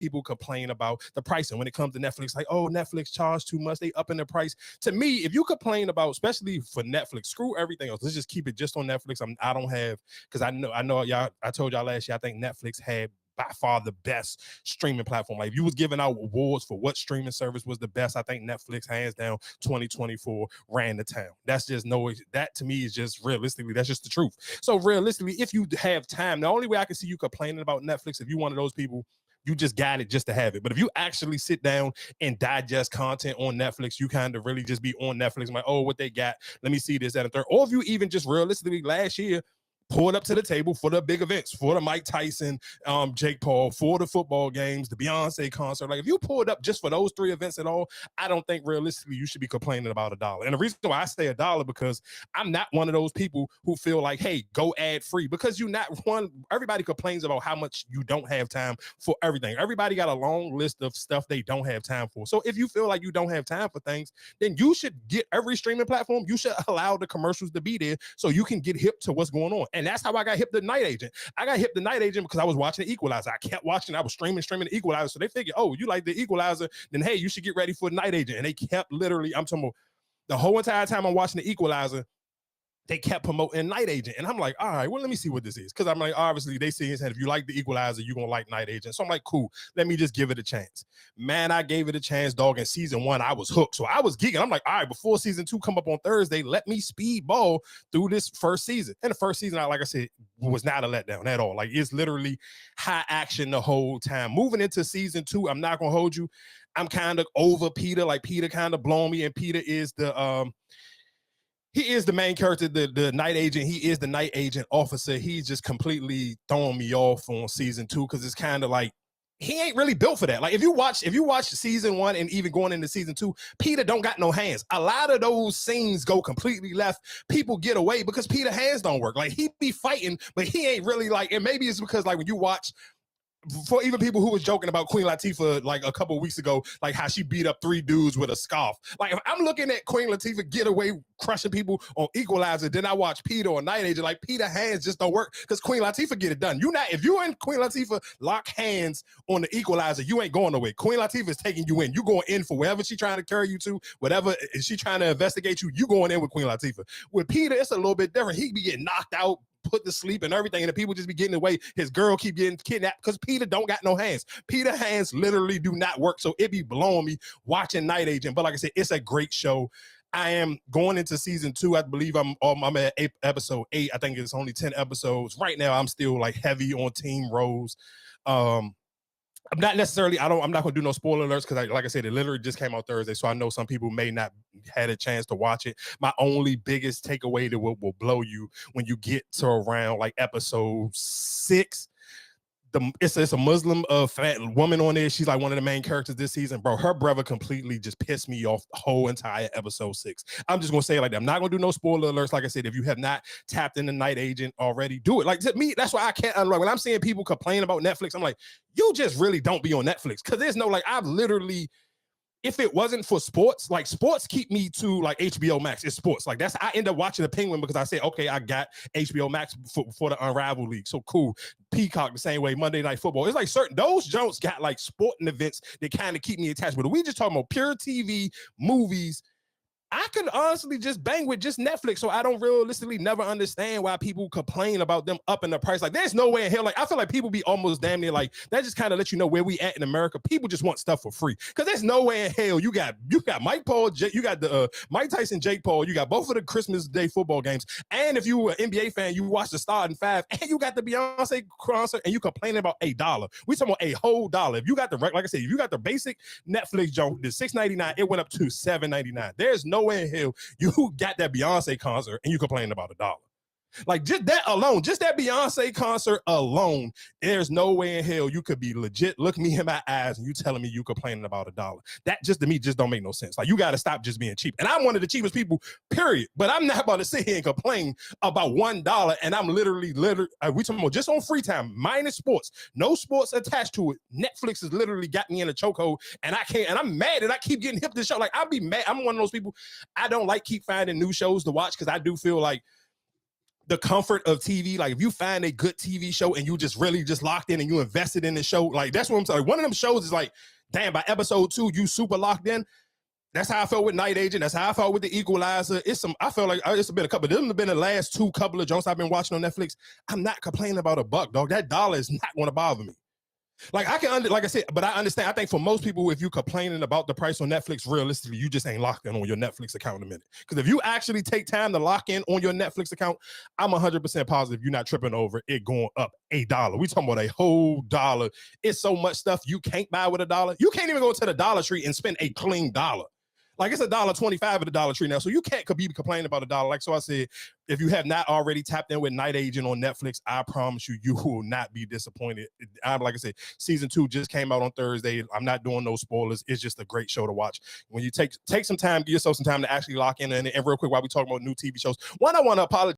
people complain about the pricing when it comes to Netflix. Like, oh, Netflix charge too much. They up in the price. To me, if you complain about, especially for Netflix, screw everything else. Let's just keep it just on Netflix. I don't have, because I know y'all, I told y'all last year, I think Netflix had by far the best streaming platform. Like if you was giving out awards for what streaming service was the best, I think Netflix hands down 2024 ran the town. That's just that to me is just realistically, that's just the truth. So realistically, if you have time, the only way I can see you complaining about Netflix, if you one of those people, you just got it just to have it. But if you actually sit down and digest content on Netflix, you kind of really just be on Netflix, like, oh, what they got, let me see this, that, and third. Or if you even just realistically last year pulled up to the table for the big events, for the Mike Tyson, Jake Paul, for the football games, the Beyonce concert. Like if you pulled up just for those 3 events at all, I don't think realistically you should be complaining about $1. And the reason why I say $1, because I'm not one of those people who feel like, hey, go ad free, because you're not one. Everybody complains about how much you don't have time for everything. Everybody got a long list of stuff they don't have time for. So if you feel like you don't have time for things, then you should get every streaming platform. You should allow the commercials to be there so you can get hip to what's going on. And that's how I got hip to Night Agent. I got hip to Night Agent because I was watching The Equalizer. I kept watching. I was streaming The Equalizer. So they figured, oh, you like The Equalizer? Then, hey, you should get ready for Night Agent. And they kept literally, I'm talking about the whole entire time I'm watching The Equalizer, they kept promoting Night Agent. And I'm like, all right, well, let me see what this is. Because I'm like, obviously, they see and said, if you like The Equalizer, you're going to like Night Agent. So I'm like, cool, let me just give it a chance. Man, I gave it a chance, dog. In season 1, I was hooked. So I was geeking. I'm like, all right, before season 2 come up on Thursday, let me speedball through this first season. And the first season, like I said, was not a letdown at all. Like, it's literally high action the whole time. Moving into season 2, I'm not going to hold you, I'm kind of over Peter. Like, Peter kind of blown me. And Peter is he is the main character, the night agent. He is the night agent officer. He's just completely throwing me off on season 2 because it's kind of like he ain't really built for that. Like if you watch season 1 and even going into season 2, Peter don't got no hands. A lot of those scenes go completely left. People get away because Peter hands don't work. Like he be fighting, but he ain't really like. And maybe it's because like when you watch. For even people who was joking about Queen Latifah like a couple of weeks ago, like how she beat up 3 dudes with a scarf. Like if I'm looking at Queen Latifah get away crushing people on Equalizer, then I watch Peter on Night Agent. Like Peter hands just don't work because Queen Latifah get it done. If you and Queen Latifah lock hands on the Equalizer, you ain't going away. Queen Latifah is taking you in. You going in for wherever she trying to carry you to, whatever is she trying to investigate you. You going in with Queen Latifah. With Peter, it's a little bit different. He be getting knocked out, put to sleep and everything, and the people just be getting away. His girl keep getting kidnapped because Peter don't got no hands. Peter hands literally do not work, so it be blowing me watching Night Agent. But like I said, it's a great show. I am going into season 2. I believe I'm at episode 8. I think it's only 10 episodes right now. I'm still like heavy on Team Rose. I'm not necessarily, I'm not going to do no spoiler alerts because like I said, it literally just came out Thursday. So I know some people may not had a chance to watch it. My only biggest takeaway that will blow you when you get to around like episode 6, it's a Muslim fat woman on there. She's like one of the main characters this season, bro. Her brother completely just pissed me off the whole entire episode 6. I'm just gonna say it like that. I'm not gonna do no spoiler alerts. Like I said, if you have not tapped in the Night Agent already, do it. Like to me, that's why I can't. Like when I'm seeing people complain about Netflix, I'm like, you just really don't be on Netflix because there's no like I've literally. If it wasn't for sports, like sports keep me to like HBO Max. It's sports. Like that's I end up watching the Penguin because I say, okay, I got HBO Max for the Unravel League. So cool. Peacock the same way. Monday Night Football. It's like certain those Jones got like sporting events that kind of keep me attached. But if we just talking about pure TV movies, I could honestly just bang with just Netflix, so I don't realistically never understand why people complain about them upping the price. Like, there's no way in hell. Like, I feel like people be almost damn near like that. Just kind of let you know where we at in America. People just want stuff for free because there's no way in hell you got Mike Paul, you got the Mike Tyson, Jake Paul, you got both of the Christmas Day football games, and if you were an NBA fan, you watched the Starting Five, and you got the Beyonce concert, and you complaining about $1. We talking about a whole $1. If you got the like I said, if you got the basic Netflix joint, the $6.99, it went up to $7.99. There's no way in hell you got that Beyonce concert and you complaining about $1. Like just that alone, just that Beyonce concert alone, there's no way in hell you could be legit looking me in my eyes and you telling me you complaining about $1. That just to me just don't make no sense. Like you got to stop just being cheap. And I'm one of the cheapest people, period. But I'm not about to sit here and complain about $1. And I'm literally we talking about just on free time, minus sports, no sports attached to it. Netflix has literally got me in a chokehold, and I can't. And I'm mad that I keep getting hip to the show. Like I'll be mad. I'm one of those people. I don't like keep finding new shows to watch because I do feel like the comfort of TV. Like if you find a good TV show and you just really just locked in and you invested in the show, like that's what I'm saying. One of them shows is like, damn, by episode 2, you super locked in. That's how I felt with Night Agent. That's how I felt with The Equalizer. I felt like it's been a couple. This have been the last 2 couple of Jones I've been watching on Netflix. I'm not complaining about a buck, dog. That dollar is not going to bother me. Like like I said, but I understand. I think for most people, if you're complaining about the price on Netflix, realistically, you just ain't locked in on your Netflix account in a minute. Because if you actually take time to lock in on your Netflix account, I'm 100% positive you're not tripping over it going up $1. We talking about a whole dollar. It's so much stuff you can't buy with $1. You can't even go to the Dollar Tree and spend a clean dollar. Like it's $1.25 at the Dollar Tree now. So you can't be complaining about $1. Like, so I said, if you have not already tapped in with Night Agent on Netflix, I promise you, you will not be disappointed. Like I said, season 2 just came out on Thursday. I'm not doing no spoilers. It's just a great show to watch. When you take some time, give yourself some time to actually lock in. And real quick, while we talk about new TV shows, one, I want to apologize